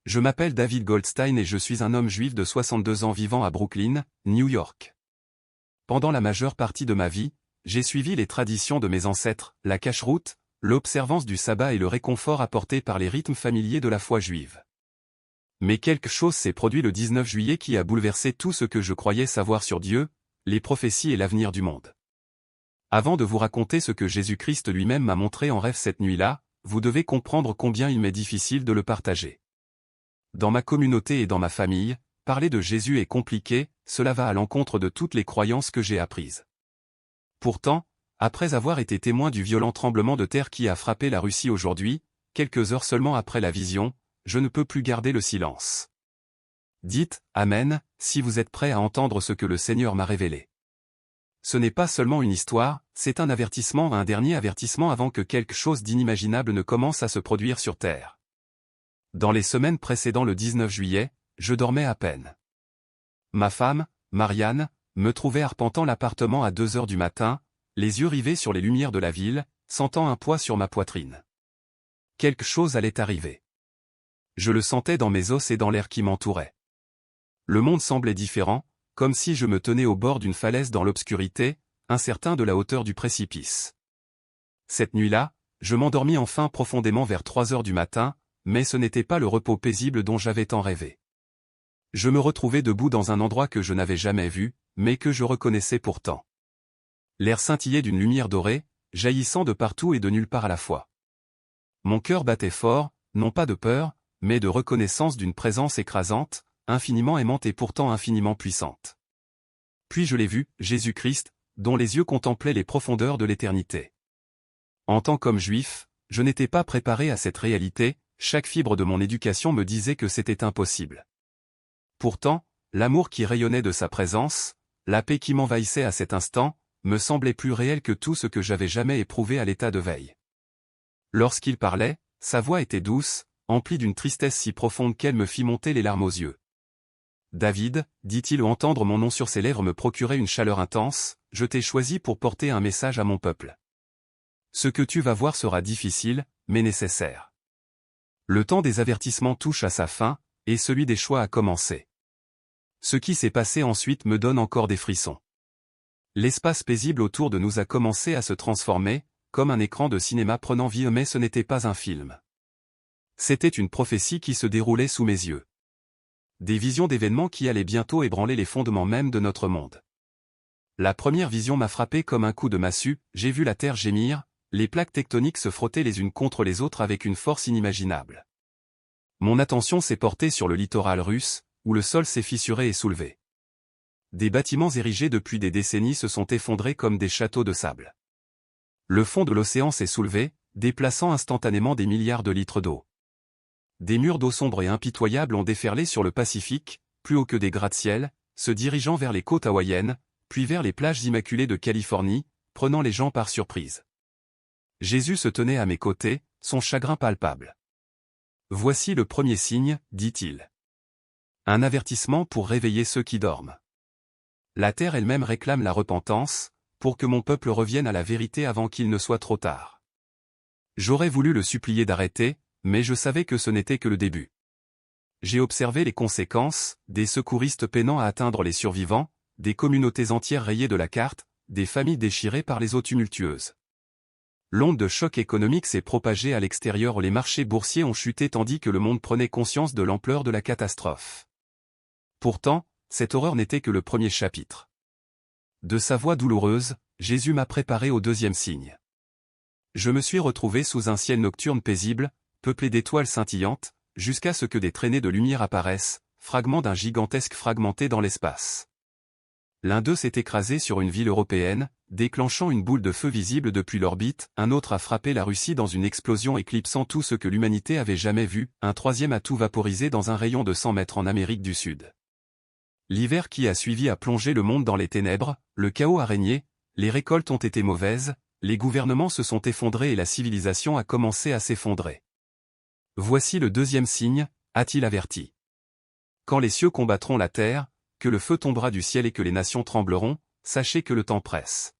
Je m'appelle David Goldstein et je suis un homme juif de 62 ans vivant à Brooklyn, New York. Pendant la majeure partie de ma vie, j'ai suivi les traditions de mes ancêtres, la cacheroute, l'observance du sabbat et le réconfort apporté par les rythmes familiers de la foi juive. Mais quelque chose s'est produit le 19 juillet qui a bouleversé tout ce que je croyais savoir sur Dieu, les prophéties et l'avenir du monde. Avant de vous raconter ce que Jésus-Christ lui-même m'a montré en rêve cette nuit-là, vous devez comprendre combien il m'est difficile de le partager. Dans ma communauté et dans ma famille, parler de Jésus est compliqué, cela va à l'encontre de toutes les croyances que j'ai apprises. Pourtant, après avoir été témoin du violent tremblement de terre qui a frappé la Russie aujourd'hui, quelques heures seulement après la vision, je ne peux plus garder le silence. Dites « Amen » si vous êtes prêts à entendre ce que le Seigneur m'a révélé. Ce n'est pas seulement une histoire, c'est un avertissement, un dernier avertissement avant que quelque chose d'inimaginable ne commence à se produire sur Terre. Dans les semaines précédant le 19 juillet, je dormais à peine. Ma femme, Marianne, me trouvait arpentant l'appartement à 2 heures du matin, les yeux rivés sur les lumières de la ville, sentant un poids sur ma poitrine. Quelque chose allait arriver. Je le sentais dans mes os et dans l'air qui m'entourait. Le monde semblait différent, comme si je me tenais au bord d'une falaise dans l'obscurité, incertain de la hauteur du précipice. Cette nuit-là, je m'endormis enfin profondément vers 3 heures du matin, mais ce n'était pas le repos paisible dont j'avais tant rêvé. Je me retrouvais debout dans un endroit que je n'avais jamais vu, mais que je reconnaissais pourtant. L'air scintillait d'une lumière dorée, jaillissant de partout et de nulle part à la fois. Mon cœur battait fort, non pas de peur, mais de reconnaissance d'une présence écrasante, infiniment aimante et pourtant infiniment puissante. Puis je l'ai vu, Jésus-Christ, dont les yeux contemplaient les profondeurs de l'éternité. En tant qu'homme juif, je n'étais pas préparé à cette réalité, chaque fibre de mon éducation me disait que c'était impossible. Pourtant, l'amour qui rayonnait de sa présence, la paix qui m'envahissait à cet instant, me semblait plus réel que tout ce que j'avais jamais éprouvé à l'état de veille. Lorsqu'il parlait, sa voix était douce, emplie d'une tristesse si profonde qu'elle me fit monter les larmes aux yeux. « David » dit-il, entendre mon nom sur ses lèvres me procurait une chaleur intense, « je t'ai choisi pour porter un message à mon peuple. Ce que tu vas voir sera difficile, mais nécessaire. Le temps des avertissements touche à sa fin, et celui des choix a commencé. Ce qui s'est passé ensuite me donne encore des frissons. L'espace paisible autour de nous a commencé à se transformer, comme un écran de cinéma prenant vie, mais ce n'était pas un film. C'était une prophétie qui se déroulait sous mes yeux. Des visions d'événements qui allaient bientôt ébranler les fondements même de notre monde. La première vision m'a frappé comme un coup de massue, j'ai vu la terre gémir, les plaques tectoniques se frottaient les unes contre les autres avec une force inimaginable. Mon attention s'est portée sur le littoral russe, où le sol s'est fissuré et soulevé. Des bâtiments érigés depuis des décennies se sont effondrés comme des châteaux de sable. Le fond de l'océan s'est soulevé, déplaçant instantanément des milliards de litres d'eau. Des murs d'eau sombre et impitoyables ont déferlé sur le Pacifique, plus haut que des gratte-ciel, se dirigeant vers les côtes hawaïennes, puis vers les plages immaculées de Californie, prenant les gens par surprise. Jésus se tenait à mes côtés, son chagrin palpable. « Voici le premier signe » dit-il. Un avertissement pour réveiller ceux qui dorment. La terre elle-même réclame la repentance, pour que mon peuple revienne à la vérité avant qu'il ne soit trop tard. J'aurais voulu le supplier d'arrêter, mais je savais que ce n'était que le début. J'ai observé les conséquences, des secouristes peinant à atteindre les survivants, des communautés entières rayées de la carte, des familles déchirées par les eaux tumultueuses. L'onde de choc économique s'est propagée à l'extérieur, les marchés boursiers ont chuté tandis que le monde prenait conscience de l'ampleur de la catastrophe. Pourtant, cette horreur n'était que le premier chapitre. De sa voix douloureuse, Jésus m'a préparé au deuxième signe. Je me suis retrouvé sous un ciel nocturne paisible, peuplé d'étoiles scintillantes, jusqu'à ce que des traînées de lumière apparaissent, fragments d'un gigantesque fragmenté dans l'espace. L'un d'eux s'est écrasé sur une ville européenne, déclenchant une boule de feu visible depuis l'orbite, un autre a frappé la Russie dans une explosion éclipsant tout ce que l'humanité avait jamais vu, un troisième a tout vaporisé dans un rayon de 100 mètres en Amérique du Sud. L'hiver qui a suivi a plongé le monde dans les ténèbres, le chaos a régné, les récoltes ont été mauvaises, les gouvernements se sont effondrés et la civilisation a commencé à s'effondrer. Voici le deuxième signe, a-t-il averti. Quand les cieux combattront la terre, que le feu tombera du ciel et que les nations trembleront, sachez que le temps presse.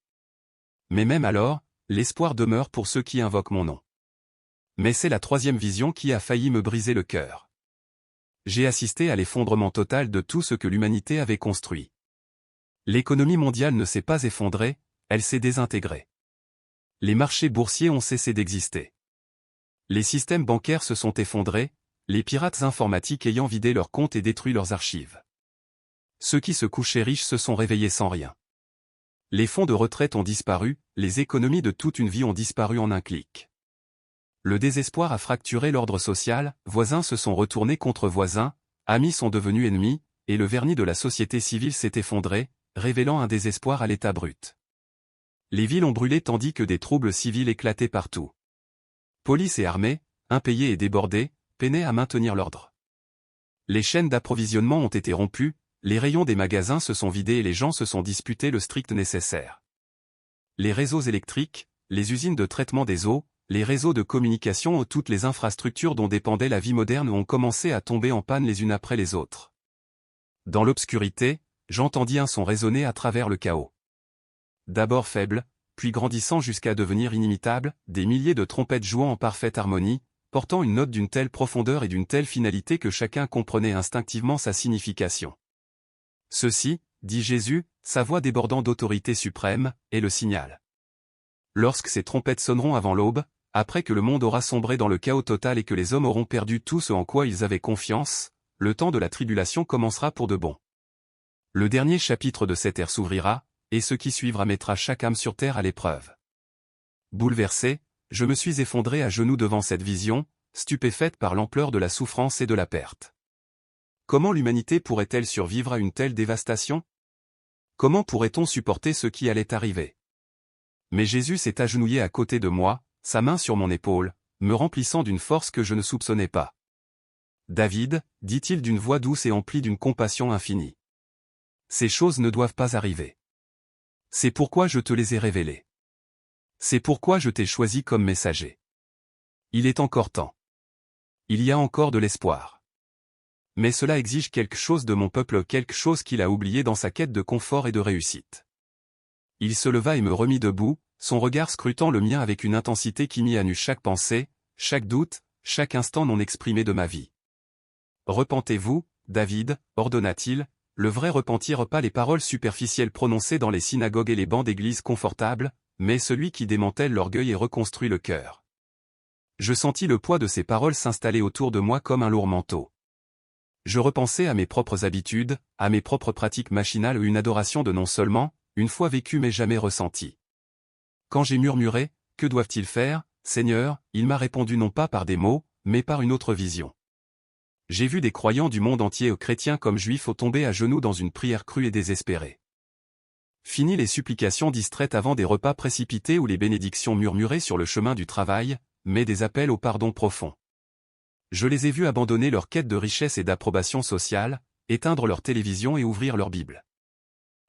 Mais même alors, l'espoir demeure pour ceux qui invoquent mon nom. Mais c'est la troisième vision qui a failli me briser le cœur. j'ai assisté à l'effondrement total de tout ce que l'humanité avait construit. L'économie mondiale ne s'est pas effondrée, elle s'est désintégrée. Les marchés boursiers ont cessé d'exister. Les systèmes bancaires se sont effondrés, les pirates informatiques ayant vidé leurs comptes et détruit leurs archives. Ceux qui se couchaient riches se sont réveillés sans rien. Les fonds de retraite ont disparu, les économies de toute une vie ont disparu en un clic. Le désespoir a fracturé l'ordre social, voisins se sont retournés contre voisins, amis sont devenus ennemis, et le vernis de la société civile s'est effondré, révélant un désespoir à l'état brut. Les villes ont brûlé tandis que des troubles civils éclataient partout. Police et armée, impayés et débordés, peinaient à maintenir l'ordre. Les chaînes d'approvisionnement ont été rompues, les rayons des magasins se sont vidés et les gens se sont disputés le strict nécessaire. Les réseaux électriques, les usines de traitement des eaux, les réseaux de communication ou toutes les infrastructures dont dépendait la vie moderne ont commencé à tomber en panne les unes après les autres. Dans l'obscurité, j'entendis un son résonner à travers le chaos. D'abord faible, puis grandissant jusqu'à devenir inimitable, des milliers de trompettes jouant en parfaite harmonie, portant une note d'une telle profondeur et d'une telle finalité que chacun comprenait instinctivement sa signification. Ceci, dit Jésus, sa voix débordant d'autorité suprême, est le signal. Lorsque ces trompettes sonneront avant l'aube, après que le monde aura sombré dans le chaos total et que les hommes auront perdu tout ce en quoi ils avaient confiance, le temps de la tribulation commencera pour de bon. Le dernier chapitre de cette ère s'ouvrira, et ce qui suivra mettra chaque âme sur terre à l'épreuve. Bouleversé, je me suis effondré à genoux devant cette vision, stupéfaite par l'ampleur de la souffrance et de la perte. Comment l'humanité pourrait-elle survivre à une telle dévastation? Comment pourrait-on supporter ce qui allait arriver? Mais Jésus s'est agenouillé à côté de moi, sa main sur mon épaule, me remplissant d'une force que je ne soupçonnais pas. David, dit-il d'une voix douce et emplie d'une compassion infinie. Ces choses ne doivent pas arriver. C'est pourquoi je te les ai révélées. C'est pourquoi je t'ai choisi comme messager. Il est encore temps. Il y a encore de l'espoir. Mais cela exige quelque chose de mon peuple, quelque chose qu'il a oublié dans sa quête de confort et de réussite. Il se leva et me remit debout, son regard scrutant le mien avec une intensité qui mit à nu chaque pensée, chaque doute, chaque instant non exprimé de ma vie. Repentez-vous, David, ordonna-t-il, le vrai repentir, pas les paroles superficielles prononcées dans les synagogues et les bancs d'église confortables, mais celui qui démantèle l'orgueil et reconstruit le cœur. Je sentis le poids de ces paroles s'installer autour de moi comme un lourd manteau. Je repensais à mes propres habitudes, à mes propres pratiques machinales ou une adoration de non seulement, une fois vécue mais jamais ressentie. Quand j'ai murmuré, « Que doivent-ils faire, Seigneur ?» il m'a répondu non pas par des mots, mais par une autre vision. J'ai vu des croyants du monde entier, chrétiens comme juifs, tomber à genoux dans une prière crue et désespérée. Fini les supplications distraites avant des repas précipités ou les bénédictions murmurées sur le chemin du travail, mais des appels au pardon profond. Je les ai vus abandonner leur quête de richesse et d'approbation sociale, éteindre leur télévision et ouvrir leur Bible.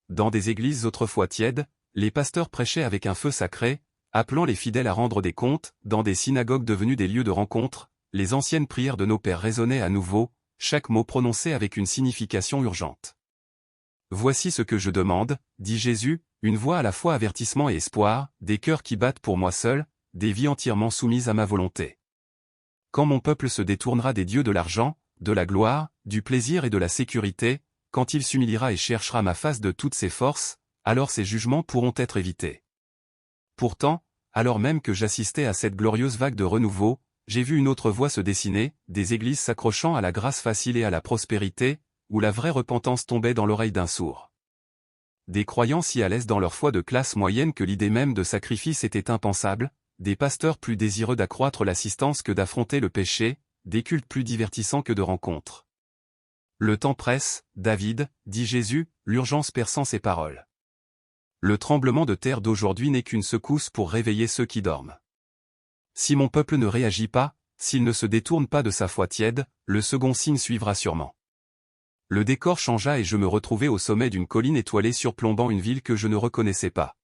Dans des églises autrefois tièdes, les pasteurs prêchaient avec un feu sacré, appelant les fidèles à rendre des comptes. Dans des synagogues devenues des lieux de rencontre, les anciennes prières de nos pères résonnaient à nouveau, chaque mot prononcé avec une signification urgente. Voici ce que je demande, dit Jésus, une voix à la fois avertissement et espoir, des cœurs qui battent pour moi seul, des vies entièrement soumises à ma volonté. Quand mon peuple se détournera des dieux de l'argent, de la gloire, du plaisir et de la sécurité, quand il s'humiliera et cherchera ma face de toutes ses forces, alors ses jugements pourront être évités. Pourtant, alors même que j'assistais à cette glorieuse vague de renouveau, j'ai vu une autre voie se dessiner, des églises s'accrochant à la grâce facile et à la prospérité, où la vraie repentance tombait dans l'oreille d'un sourd. Des croyants si à l'aise dans leur foi de classe moyenne que l'idée même de sacrifice était impensable, des pasteurs plus désireux d'accroître l'assistance que d'affronter le péché, des cultes plus divertissants que de rencontres. Le temps presse, David, dit Jésus, l'urgence perçant ses paroles. Le tremblement de terre d'aujourd'hui n'est qu'une secousse pour réveiller ceux qui dorment. Si mon peuple ne réagit pas, s'il ne se détourne pas de sa foi tiède, le second signe suivra sûrement. Le décor changea et je me retrouvai au sommet d'une colline étoilée surplombant une ville que je ne reconnaissais pas.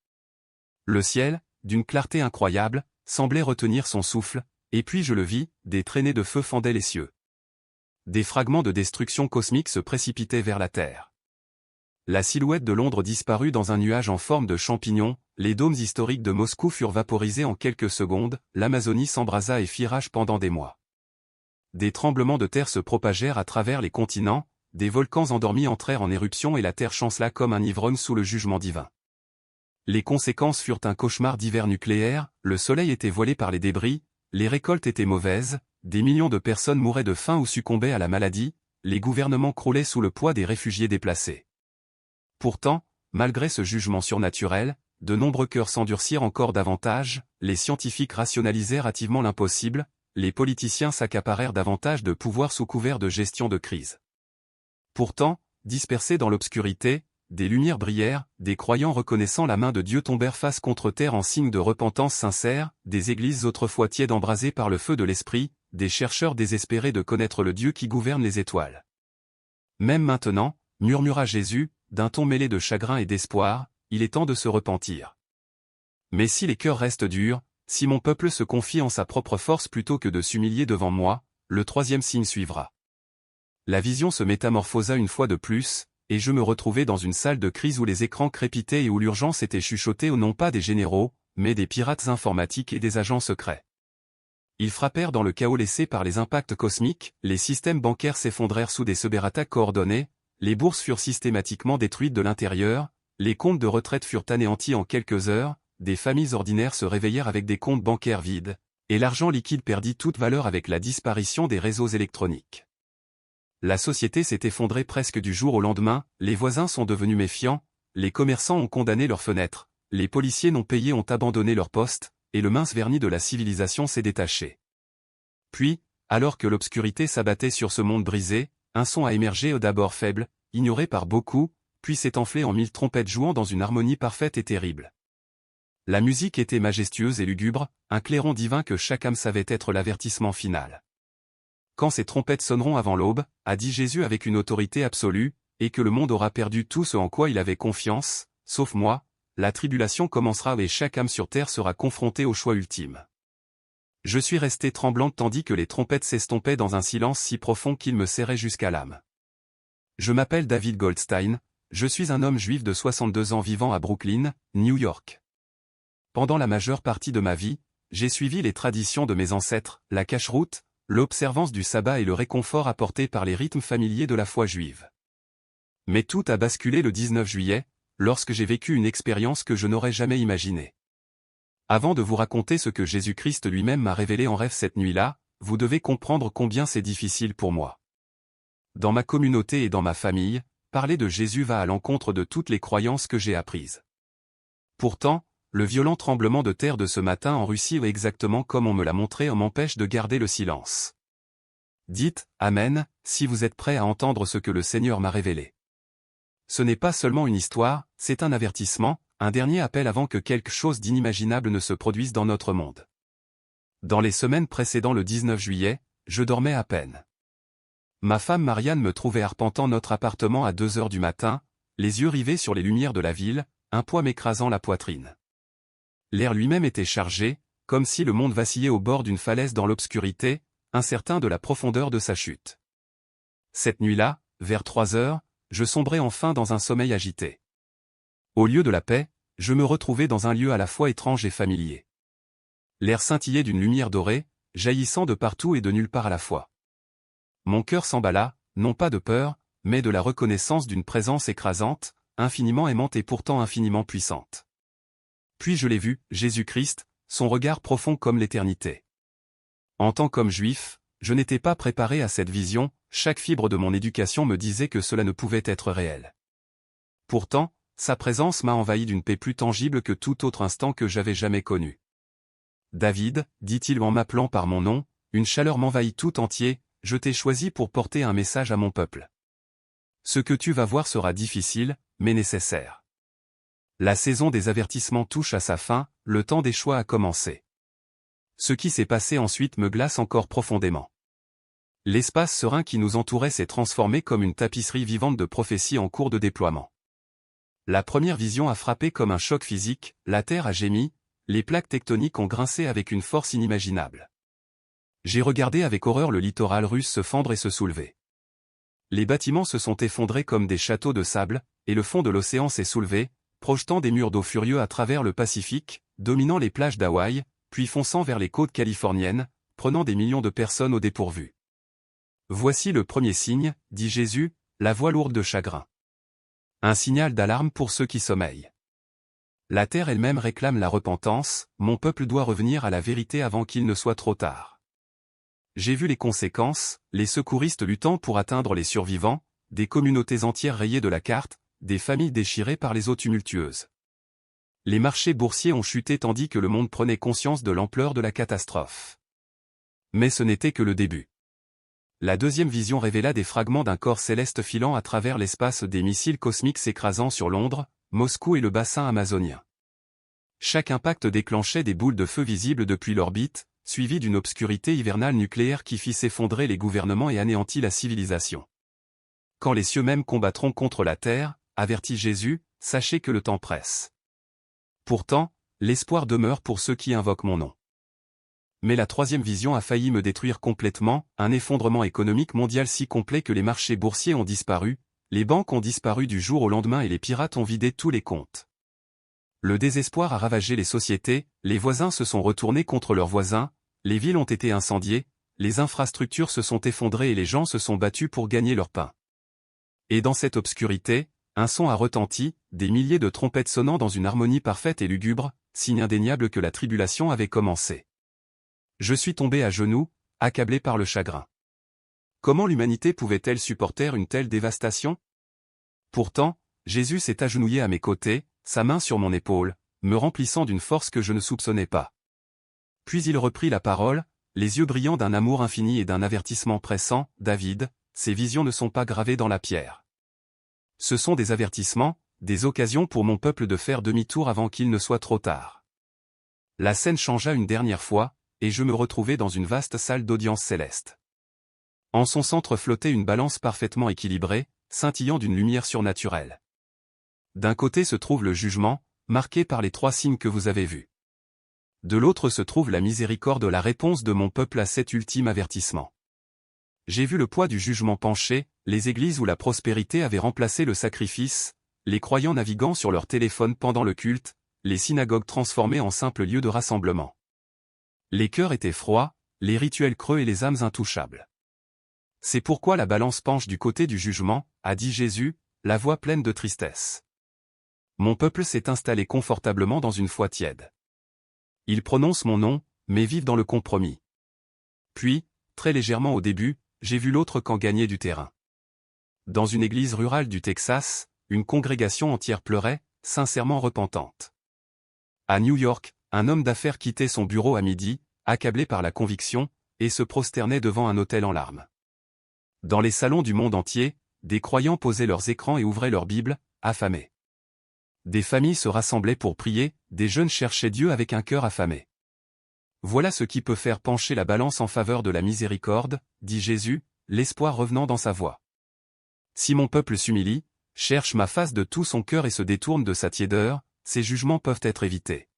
Le ciel, d'une clarté incroyable, semblait retenir son souffle, et puis je le vis, des traînées de feu fendaient les cieux. Des fragments de destruction cosmique se précipitaient vers la terre. La silhouette de Londres disparut dans un nuage en forme de champignon, les dômes historiques de Moscou furent vaporisés en quelques secondes, l'Amazonie s'embrasa et fit rage pendant des mois. des tremblements de terre se propagèrent à travers les continents, des volcans endormis entrèrent en éruption et la terre chancela comme un ivrogne sous le jugement divin. Les conséquences furent un cauchemar d'hiver nucléaire, le soleil était voilé par les débris, les récoltes étaient mauvaises, des millions de personnes mouraient de faim ou succombaient à la maladie, les gouvernements croulaient sous le poids des réfugiés déplacés. Pourtant, malgré ce jugement surnaturel, de nombreux cœurs s'endurcirent encore davantage, les scientifiques rationalisèrent hâtivement l'impossible, les politiciens s'accaparèrent davantage de pouvoir sous couvert de gestion de crise. Pourtant, dispersés dans l'obscurité, des lumières brillèrent, des croyants reconnaissant la main de Dieu tombèrent face contre terre en signe de repentance sincère, des églises autrefois tièdes embrasées par le feu de l'esprit, des chercheurs désespérés de connaître le Dieu qui gouverne les étoiles. Même maintenant, murmura Jésus, d'un ton mêlé de chagrin et d'espoir, il est temps de se repentir. Mais si les cœurs restent durs, si mon peuple se confie en sa propre force plutôt que de s'humilier devant moi, le troisième signe suivra. La vision se métamorphosa une fois de plus, et je me retrouvai dans une salle de crise où les écrans crépitaient et où l'urgence était chuchotée au non pas des généraux, mais des pirates informatiques et des agents secrets. Ils frappèrent dans le chaos laissé par les impacts cosmiques, les systèmes bancaires s'effondrèrent sous des cyberattaques coordonnées, les bourses furent systématiquement détruites de l'intérieur, les comptes de retraite furent anéantis en quelques heures, des familles ordinaires se réveillèrent avec des comptes bancaires vides, et l'argent liquide perdit toute valeur avec la disparition des réseaux électroniques. La société s'est effondrée presque du jour au lendemain, les voisins sont devenus méfiants, les commerçants ont condamné leurs fenêtres, les policiers non payés ont abandonné leurs postes, et le mince vernis de la civilisation s'est détaché. Puis, alors que l'obscurité s'abattait sur ce monde brisé, un son a émergé d'abord faible, ignoré par beaucoup, puis s'est enflé en 1000 trompettes jouant dans une harmonie parfaite et terrible. La musique était majestueuse et lugubre, un clairon divin que chaque âme savait être l'avertissement final. Quand ces trompettes sonneront avant l'aube, a dit Jésus avec une autorité absolue, et que le monde aura perdu tout ce en quoi il avait confiance, sauf moi, la tribulation commencera et chaque âme sur terre sera confrontée au choix ultime. Je suis resté tremblante tandis que les trompettes s'estompaient dans un silence si profond qu'il me serrait jusqu'à l'âme. Je m'appelle David Goldstein, je suis un homme juif de 62 ans vivant à Brooklyn, New York. Pendant la majeure partie de ma vie, j'ai suivi les traditions de mes ancêtres, la cacheroute, l'observance du sabbat et le réconfort apporté par les rythmes familiers de la foi juive. Mais tout a basculé le 19 juillet, lorsque j'ai vécu une expérience que je n'aurais jamais imaginée. Avant de vous raconter ce que Jésus-Christ lui-même m'a révélé en rêve cette nuit-là, vous devez comprendre combien c'est difficile pour moi. Dans ma communauté et dans ma famille, parler de Jésus va à l'encontre de toutes les croyances que j'ai apprises. Pourtant, le violent tremblement de terre de ce matin en Russie exactement comme on me l'a montré m'empêche de garder le silence. Dites « Amen » si vous êtes prêts à entendre ce que le Seigneur m'a révélé. Ce n'est pas seulement une histoire, c'est un avertissement, un dernier appel avant que quelque chose d'inimaginable ne se produise dans notre monde. Dans les semaines précédant le 19 juillet, je dormais à peine. Ma femme Marianne me trouvait arpentant notre appartement à 2 heures du matin, les yeux rivés sur les lumières de la ville, un poids m'écrasant la poitrine. L'air lui-même était chargé, comme si le monde vacillait au bord d'une falaise dans l'obscurité, incertain de la profondeur de sa chute. Cette nuit-là, vers 3 heures, je sombrais enfin dans un sommeil agité. Au lieu de la paix, je me retrouvais dans un lieu à la fois étrange et familier. L'air scintillait d'une lumière dorée, jaillissant de partout et de nulle part à la fois. Mon cœur s'emballa, non pas de peur, mais de la reconnaissance d'une présence écrasante, infiniment aimante et pourtant infiniment puissante. Puis je l'ai vu, Jésus-Christ, son regard profond comme l'éternité. En tant qu'homme juif, je n'étais pas préparé à cette vision, chaque fibre de mon éducation me disait que cela ne pouvait être réel. Pourtant, sa présence m'a envahi d'une paix plus tangible que tout autre instant que j'avais jamais connu. David, dit-il en m'appelant par mon nom, une chaleur m'envahit tout entier, je t'ai choisi pour porter un message à mon peuple. Ce que tu vas voir sera difficile, mais nécessaire. La saison des avertissements touche à sa fin, le temps des choix a commencé. Ce qui s'est passé ensuite me glace encore profondément. L'espace serein qui nous entourait s'est transformé comme une tapisserie vivante de prophéties en cours de déploiement. La première vision a frappé comme un choc physique, la terre a gémi, les plaques tectoniques ont grincé avec une force inimaginable. J'ai regardé avec horreur le littoral russe se fendre et se soulever. Les bâtiments se sont effondrés comme des châteaux de sable, et le fond de l'océan s'est soulevé, projetant des murs d'eau furieux à travers le Pacifique, dominant les plages d'Hawaï, puis fonçant vers les côtes californiennes, prenant des millions de personnes au dépourvu. Voici le premier signe, dit Jésus, la voix lourde de chagrin. Un signal d'alarme pour ceux qui sommeillent. La terre elle-même réclame la repentance, mon peuple doit revenir à la vérité avant qu'il ne soit trop tard. J'ai vu les conséquences, les secouristes luttant pour atteindre les survivants, des communautés entières rayées de la carte, des familles déchirées par les eaux tumultueuses. Les marchés boursiers ont chuté tandis que le monde prenait conscience de l'ampleur de la catastrophe. Mais ce n'était que le début. La deuxième vision révéla des fragments d'un corps céleste filant à travers l'espace, des missiles cosmiques s'écrasant sur Londres, Moscou et le bassin amazonien. Chaque impact déclenchait des boules de feu visibles depuis l'orbite, suivies d'une obscurité hivernale nucléaire qui fit s'effondrer les gouvernements et anéantit la civilisation. Quand les cieux même combattront contre la terre, avertit Jésus, sachez que le temps presse. Pourtant, l'espoir demeure pour ceux qui invoquent mon nom. Mais la troisième vision a failli me détruire complètement, un effondrement économique mondial si complet que les marchés boursiers ont disparu, les banques ont disparu du jour au lendemain et les pirates ont vidé tous les comptes. Le désespoir a ravagé les sociétés, les voisins se sont retournés contre leurs voisins, les villes ont été incendiées, les infrastructures se sont effondrées et les gens se sont battus pour gagner leur pain. Et dans cette obscurité, un son a retenti, des milliers de trompettes sonnant dans une harmonie parfaite et lugubre, signe indéniable que la tribulation avait commencé. Je suis tombé à genoux, accablé par le chagrin. Comment l'humanité pouvait-elle supporter une telle dévastation? Pourtant, Jésus s'est agenouillé à mes côtés, sa main sur mon épaule, me remplissant d'une force que je ne soupçonnais pas. Puis il reprit la parole, les yeux brillants d'un amour infini et d'un avertissement pressant, « David, ces visions ne sont pas gravées dans la pierre. Ce sont des avertissements, des occasions pour mon peuple de faire demi-tour avant qu'il ne soit trop tard. » La scène changea une dernière fois, et je me retrouvai dans une vaste salle d'audience céleste. En son centre flottait une balance parfaitement équilibrée, scintillant d'une lumière surnaturelle. D'un côté se trouve le jugement, marqué par les 3 signes que vous avez vus. De l'autre se trouve la miséricorde, la réponse de mon peuple à cet ultime avertissement. J'ai vu le poids du jugement pencher, les églises où la prospérité avait remplacé le sacrifice, les croyants naviguant sur leur téléphone pendant le culte, les synagogues transformées en simples lieux de rassemblement. Les cœurs étaient froids, les rituels creux et les âmes intouchables. C'est pourquoi la balance penche du côté du jugement, a dit Jésus, la voix pleine de tristesse. Mon peuple s'est installé confortablement dans une foi tiède. Ils prononcent mon nom, mais vivent dans le compromis. Puis, très légèrement au début, j'ai vu l'autre camp gagner du terrain. Dans une église rurale du Texas, une congrégation entière pleurait, sincèrement repentante. À New York, un homme d'affaires quittait son bureau à midi, accablé par la conviction, et se prosternait devant un autel en larmes. Dans les salons du monde entier, des croyants posaient leurs écrans et ouvraient leurs Bibles, affamés. Des familles se rassemblaient pour prier, des jeunes cherchaient Dieu avec un cœur affamé. Voilà ce qui peut faire pencher la balance en faveur de la miséricorde, dit Jésus, l'espoir revenant dans sa voix. Si mon peuple s'humilie, cherche ma face de tout son cœur et se détourne de sa tiédeur, ces jugements peuvent être évités.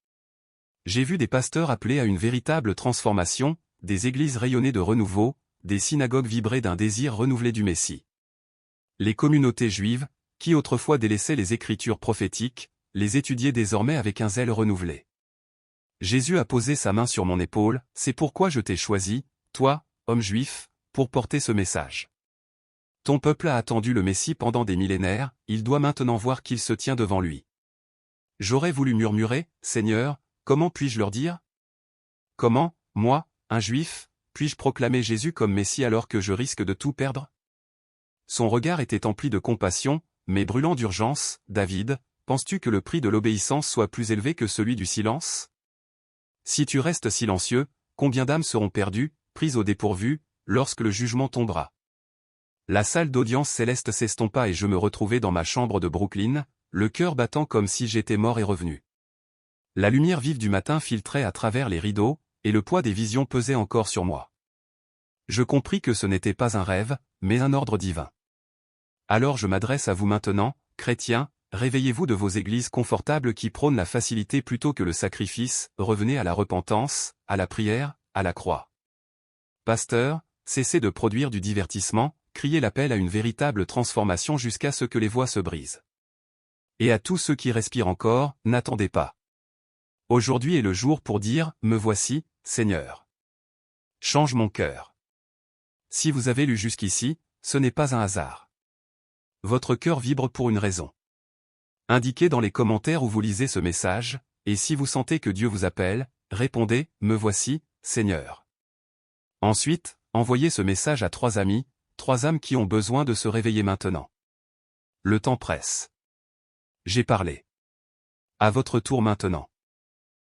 J'ai vu des pasteurs appelés à une véritable transformation, des églises rayonner de renouveau, des synagogues vibrer d'un désir renouvelé du Messie. Les communautés juives, qui autrefois délaissaient les écritures prophétiques, les étudiaient désormais avec un zèle renouvelé. Jésus a posé sa main sur mon épaule, c'est pourquoi je t'ai choisi, toi, homme juif, pour porter ce message. Ton peuple a attendu le Messie pendant des millénaires, il doit maintenant voir qu'il se tient devant lui. J'aurais voulu murmurer, Seigneur, comment puis-je leur dire? Comment, moi, un juif, puis-je proclamer Jésus comme Messie alors que je risque de tout perdre? Son regard était empli de compassion, mais brûlant d'urgence. David, penses-tu que le prix de l'obéissance soit plus élevé que celui du silence? Si tu restes silencieux, combien d'âmes seront perdues, prises au dépourvu, lorsque le jugement tombera? La salle d'audience céleste s'estompa et je me retrouvai dans ma chambre de Brooklyn, le cœur battant comme si j'étais mort et revenu. La lumière vive du matin filtrait à travers les rideaux, et le poids des visions pesait encore sur moi. Je compris que ce n'était pas un rêve, mais un ordre divin. Alors je m'adresse à vous maintenant, chrétiens, réveillez-vous de vos églises confortables qui prônent la facilité plutôt que le sacrifice, revenez à la repentance, à la prière, à la croix. Pasteurs, cessez de produire du divertissement, criez l'appel à une véritable transformation jusqu'à ce que les voix se brisent. Et à tous ceux qui respirent encore, n'attendez pas. Aujourd'hui est le jour pour dire, me voici, Seigneur. Change mon cœur. Si vous avez lu jusqu'ici, ce n'est pas un hasard. Votre cœur vibre pour une raison. Indiquez dans les commentaires où vous lisez ce message, et si vous sentez que Dieu vous appelle, répondez « Me voici, Seigneur ». Ensuite, envoyez ce message à 3 amis, 3 âmes qui ont besoin de se réveiller maintenant. Le temps presse. J'ai parlé. À votre tour maintenant.